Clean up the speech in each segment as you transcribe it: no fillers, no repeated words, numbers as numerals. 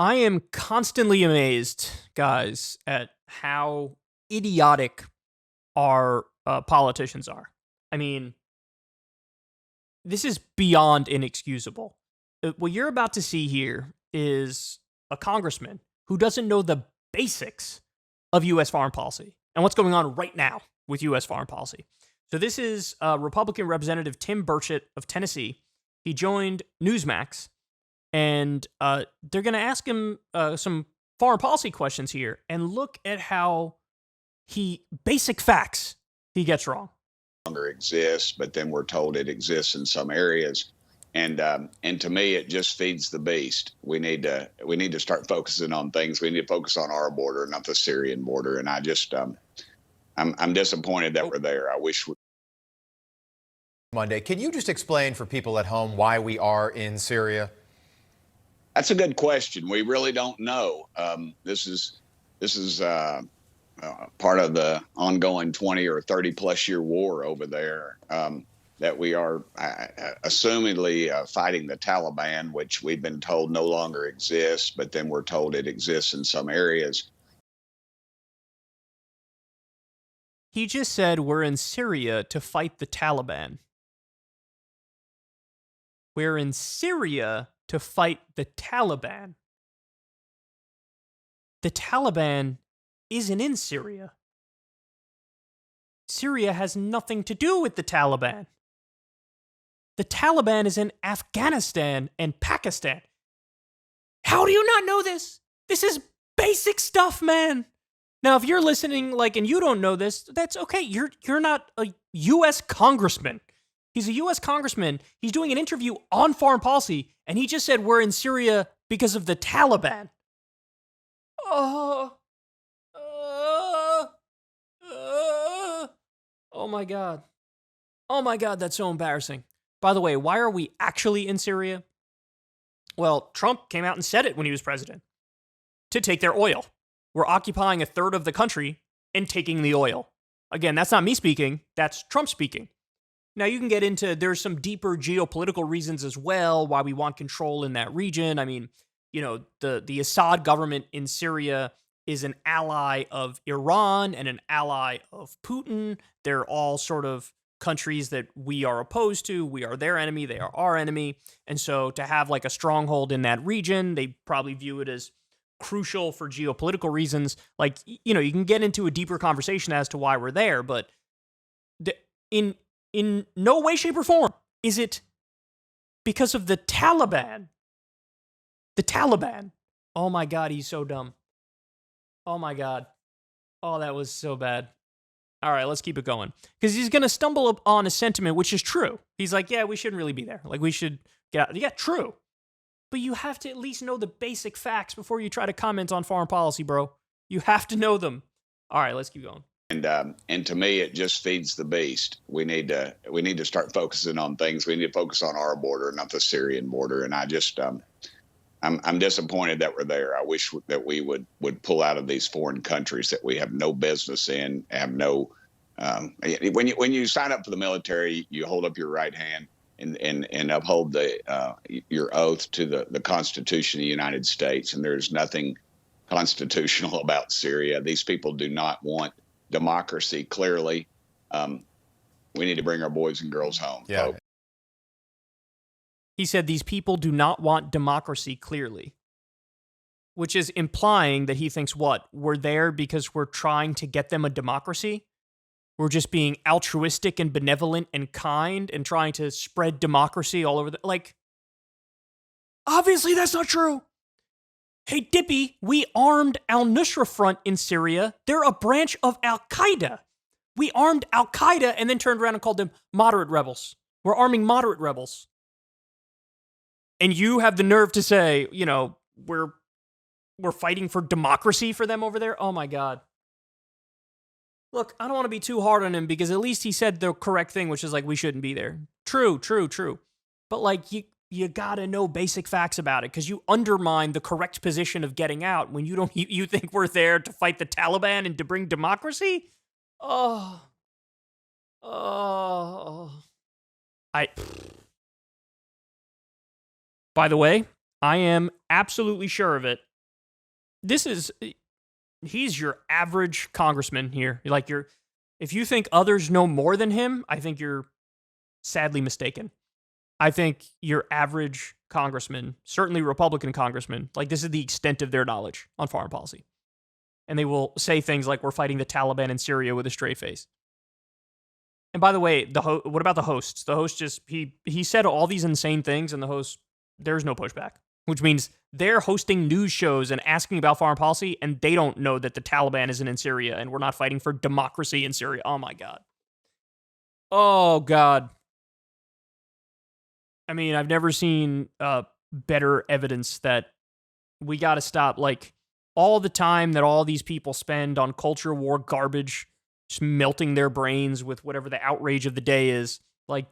I am constantly amazed, guys, at how idiotic our politicians are. I mean, this is beyond inexcusable. What you're about to see here is a congressman who doesn't know the basics of U.S. foreign policy and what's going on right now with U.S. foreign policy. So this is Republican Representative Tim Burchett of Tennessee. He joined Newsmax, and they're going to ask him some foreign policy questions here, and look at how basic facts he gets wrong. Longer exists, but then we're told it exists in some areas, and to me, it just feeds the beast. We need to start focusing on things. We need to focus on our border, not the Syrian border. And I just I'm disappointed that we're there. I wish Monday. Can you just explain for people at home why we are in Syria? That's a good question. We really don't know. This is part of the ongoing 20 or 30 plus year war over there that we are assumedly fighting the Taliban, which we've been told no longer exists, but then we're told it exists in some areas. He just said we're in Syria to fight the Taliban. We're in Syria to fight the Taliban. The Taliban isn't in Syria. Syria has nothing to do with the Taliban. The Taliban is in Afghanistan and Pakistan. How do you not know this? This is basic stuff, man. Now, if you're listening, and you don't know this, that's okay. You're not a U.S. congressman. He's a U.S. congressman. He's doing an interview on foreign policy, and he just said we're in Syria because of the Taliban. Oh my God. Oh my God, that's so embarrassing. By the way, why are we actually in Syria? Well, Trump came out and said it when he was president. To take their oil. We're occupying a third of the country and taking the oil. Again, that's not me speaking. That's Trump speaking. Now, you can get into, there's some deeper geopolitical reasons as well why we want control in that region. I mean, the Assad government in Syria is an ally of Iran and an ally of Putin. They're all sort of countries that we are opposed to. We are their enemy. They are our enemy. And so to have a stronghold in that region, they probably view it as crucial for geopolitical reasons. You can get into a deeper conversation as to why we're there, but in no way, shape, or form is it because of the Taliban. The Taliban. Oh my God, he's so dumb. Oh my God. Oh, that was so bad. All right, let's keep it going. Because he's going to stumble upon a sentiment which is true. He's like, yeah, we shouldn't really be there. We should get out. Yeah, true. But you have to at least know the basic facts before you try to comment on foreign policy, bro. You have to know them. All right, let's keep going. And to me, it just feeds the beast. We need to start focusing on things. We need to focus on our border, not the Syrian border. And I just I'm disappointed that we're there. I wish that we would pull out of these foreign countries that we have no business in. Have no when you sign up for the military, you hold up your right hand and uphold your oath to the Constitution of the United States. And there's nothing constitutional about Syria. These people do not want democracy. Clearly, we need to bring our boys and girls home. Yeah. Folks. He said these people do not want democracy, clearly, which is implying that he thinks we're there because we're trying to get them a democracy. We're just being altruistic and benevolent and kind and trying to spread democracy all over obviously that's not true. Hey, Dippy, we armed al-Nusra Front in Syria. They're a branch of Al-Qaeda. We armed Al-Qaeda and then turned around and called them moderate rebels. We're arming moderate rebels. And you have the nerve to say, we're fighting for democracy for them over there? Oh my God. Look, I don't want to be too hard on him because at least he said the correct thing, which is we shouldn't be there. True. But you gotta know basic facts about it because you undermine the correct position of getting out when you think we're there to fight the Taliban and to bring democracy? By the way, I am absolutely sure of it. he's your average congressman here. If you think others know more than him, I think you're sadly mistaken. I think your average congressman, certainly Republican congressman, this is the extent of their knowledge on foreign policy. And they will say things like, we're fighting the Taliban in Syria with a straight face. And by the way, what about the hosts? The host he said all these insane things, and the host, there's no pushback, which means they're hosting news shows and asking about foreign policy, and they don't know that the Taliban isn't in Syria and we're not fighting for democracy in Syria. Oh, my God. Oh, God. I mean, I've never seen better evidence that we got to stop, all the time that all these people spend on culture war garbage, just melting their brains with whatever the outrage of the day is,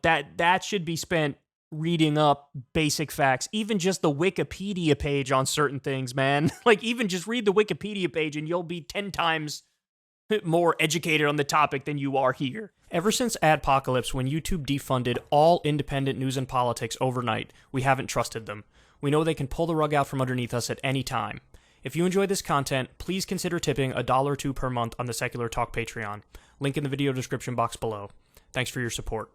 that should be spent reading up basic facts, even just the Wikipedia page on certain things, man. Even just read the Wikipedia page and you'll be 10 times more educated on the topic than you are here. Ever since Adpocalypse, when YouTube defunded all independent news and politics overnight, we haven't trusted them. We know they can pull the rug out from underneath us at any time. If you enjoy this content, please consider tipping $1 or $2 per month on the Secular Talk Patreon. Link in the video description box below. Thanks for your support.